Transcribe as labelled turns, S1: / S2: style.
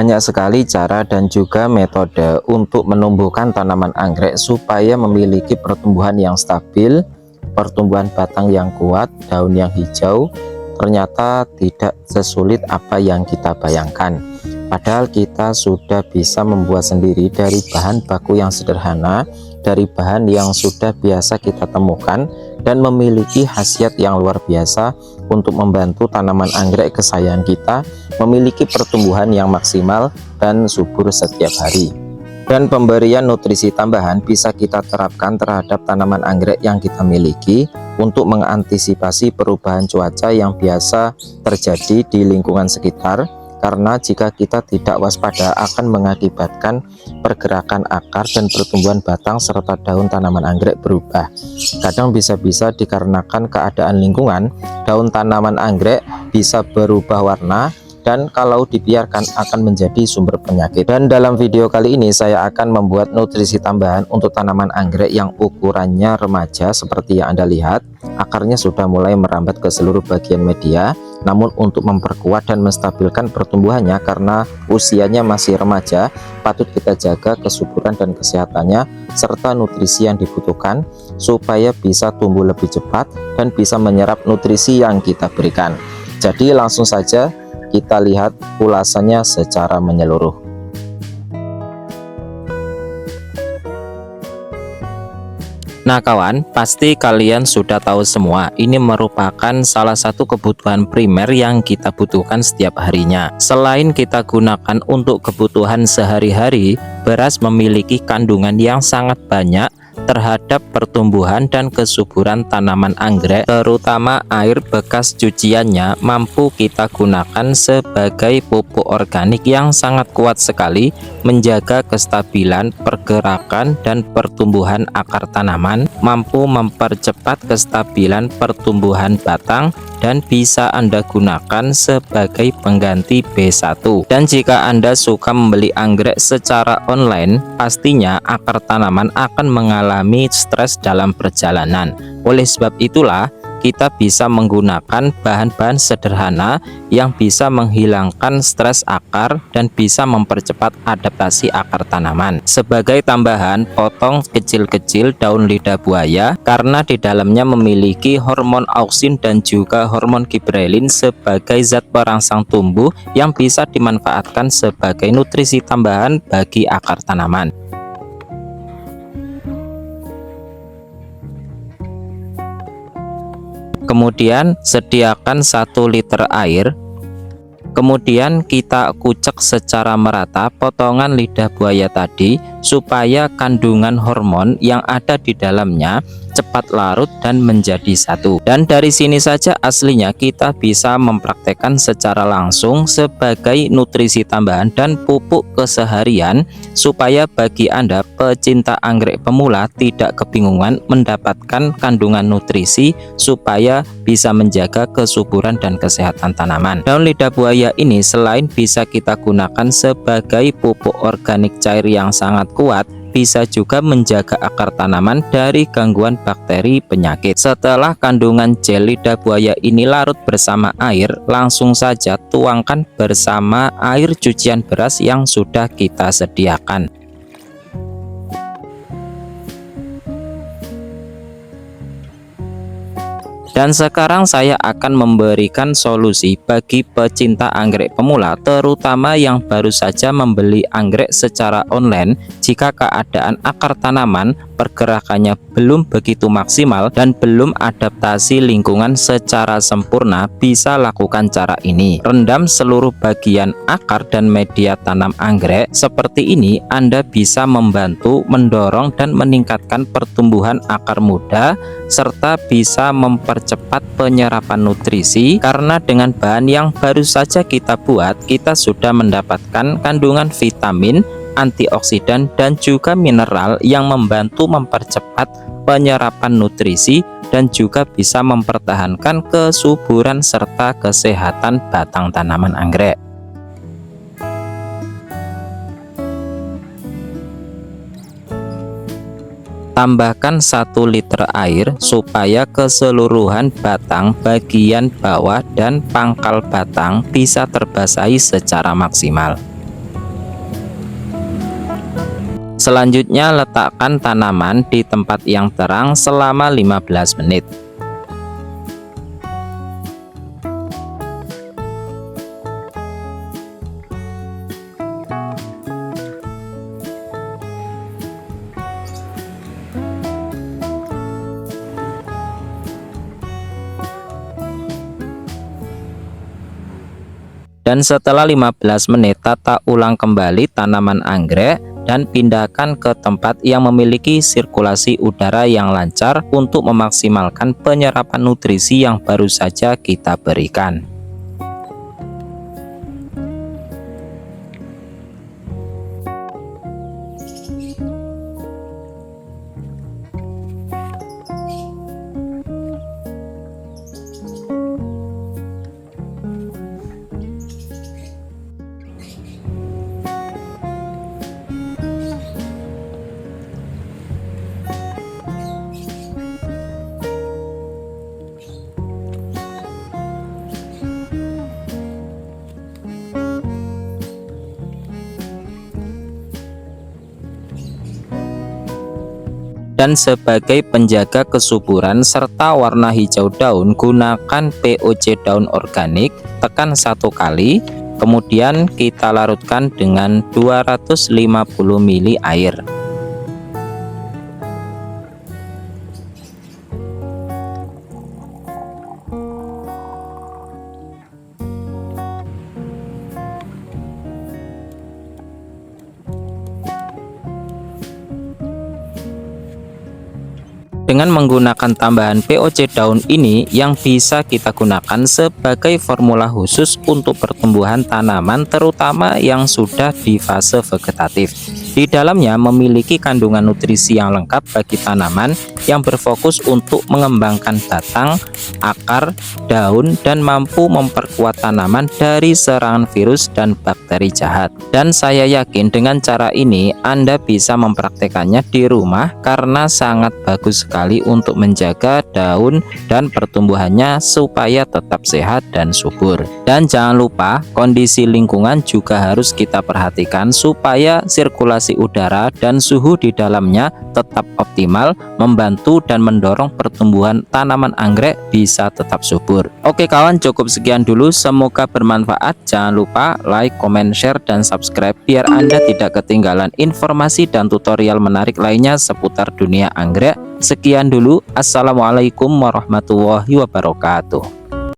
S1: Banyak sekali cara dan juga metode untuk menumbuhkan tanaman anggrek supaya memiliki pertumbuhan yang stabil, pertumbuhan batang yang kuat, daun yang hijau. Ternyata tidak sesulit apa yang kita bayangkan. Padahal kita sudah bisa membuat sendiri dari bahan baku yang sederhana, dari bahan yang sudah biasa kita temukan, dan memiliki khasiat yang luar biasa untuk membantu tanaman anggrek kesayangan kita memiliki pertumbuhan yang maksimal dan subur setiap hari. Dan pemberian nutrisi tambahan bisa kita terapkan terhadap tanaman anggrek yang kita miliki untuk mengantisipasi perubahan cuaca yang biasa terjadi di lingkungan sekitar. Karena jika kita tidak waspada akan mengakibatkan pergerakan akar dan pertumbuhan batang serta daun tanaman anggrek berubah. Kadang bisa-bisa dikarenakan keadaan lingkungan, daun tanaman anggrek bisa berubah warna dan kalau dibiarkan akan menjadi sumber penyakit. Dan dalam video kali ini saya akan membuat nutrisi tambahan untuk tanaman anggrek yang ukurannya remaja seperti yang Anda lihat. Akarnya sudah mulai merambat ke seluruh bagian media. Namun untuk memperkuat dan menstabilkan pertumbuhannya karena usianya masih remaja, patut kita jaga kesuburan dan kesehatannya serta nutrisi yang dibutuhkan supaya bisa tumbuh lebih cepat dan bisa menyerap nutrisi yang kita berikan. Jadi langsung saja kita lihat ulasannya secara menyeluruh. Nah kawan, pasti kalian sudah tahu semua, ini merupakan salah satu kebutuhan primer yang kita butuhkan setiap harinya. Selain kita gunakan untuk kebutuhan sehari-hari, beras memiliki kandungan yang sangat banyak terhadap pertumbuhan dan kesuburan tanaman anggrek, terutama air bekas cuciannya mampu kita gunakan sebagai pupuk organik yang sangat kuat sekali menjaga kestabilan pergerakan dan pertumbuhan akar tanaman, mampu mempercepat kestabilan pertumbuhan batang, dan bisa Anda gunakan sebagai pengganti B1. Dan jika Anda suka membeli anggrek secara online, pastinya akar tanaman akan mengalami stres dalam perjalanan. Oleh sebab itulah kita bisa menggunakan bahan-bahan sederhana yang bisa menghilangkan stres akar dan bisa mempercepat adaptasi akar tanaman. Sebagai tambahan, potong kecil-kecil daun lidah buaya karena di dalamnya memiliki hormon auksin dan juga hormon giberelin sebagai zat perangsang tumbuh yang bisa dimanfaatkan sebagai nutrisi tambahan bagi akar tanaman. Kemudian sediakan 1 liter air. Kemudian kita kucek secara merata potongan lidah buaya tadi supaya kandungan hormon yang ada di dalamnya cepat larut dan menjadi satu. Dan dari sini saja aslinya kita bisa mempraktekkan secara langsung sebagai nutrisi tambahan dan pupuk keseharian supaya bagi Anda pecinta anggrek pemula tidak kebingungan mendapatkan kandungan nutrisi supaya bisa menjaga kesuburan dan kesehatan tanaman. Daun lidah buaya ini selain bisa kita gunakan sebagai pupuk organik cair yang sangat kuat, bisa juga menjaga akar tanaman dari gangguan bakteri penyakit. Setelah kandungan gel lidah buaya ini larut bersama air, langsung saja tuangkan bersama air cucian beras yang sudah kita sediakan. Dan sekarang saya akan memberikan solusi bagi pecinta anggrek pemula, terutama yang baru saja membeli anggrek secara online. Jika keadaan akar tanaman pergerakannya belum begitu maksimal dan belum adaptasi lingkungan secara sempurna, bisa lakukan cara ini. Rendam seluruh bagian akar dan media tanam anggrek. Seperti ini Anda bisa membantu mendorong dan meningkatkan pertumbuhan akar muda serta bisa mempercepat penyerapan nutrisi, karena dengan bahan yang baru saja kita buat kita sudah mendapatkan kandungan vitamin, antioksidan dan juga mineral yang membantu mempercepat penyerapan nutrisi dan juga bisa mempertahankan kesuburan serta kesehatan batang tanaman anggrek. Tambahkan 1 liter air supaya keseluruhan batang bagian bawah dan pangkal batang bisa terbasahi secara maksimal. Selanjutnya letakkan tanaman di tempat yang terang selama 15 menit. Dan setelah 15 menit tata ulang kembali tanaman anggrek dan pindahkan ke tempat yang memiliki sirkulasi udara yang lancar untuk memaksimalkan penyerapan nutrisi yang baru saja kita berikan. Dan sebagai penjaga kesuburan serta warna hijau daun, gunakan POC daun organik, tekan 1 kali, kemudian kita larutkan dengan 250 ml air. Dengan menggunakan tambahan POC daun ini yang bisa kita gunakan sebagai formula khusus untuk pertumbuhan tanaman terutama yang sudah di fase vegetatif. Di dalamnya memiliki kandungan nutrisi yang lengkap bagi tanaman yang berfokus untuk mengembangkan batang, akar, daun, dan mampu memperkuat tanaman dari serangan virus dan bakteri jahat. Dan saya yakin dengan cara ini Anda bisa mempraktekannya di rumah karena sangat bagus sekali untuk menjaga daun dan pertumbuhannya supaya tetap sehat dan subur. Dan jangan lupa kondisi lingkungan juga harus kita perhatikan supaya sirkulasi udara dan suhu di dalamnya tetap optimal, membantu dan mendorong pertumbuhan tanaman anggrek bisa tetap subur. Oke kawan, cukup sekian dulu, semoga bermanfaat. Jangan lupa like, comment, share, dan subscribe biar Anda tidak ketinggalan informasi dan tutorial menarik lainnya seputar dunia anggrek. Sekian dulu, assalamualaikum warahmatullahi wabarakatuh.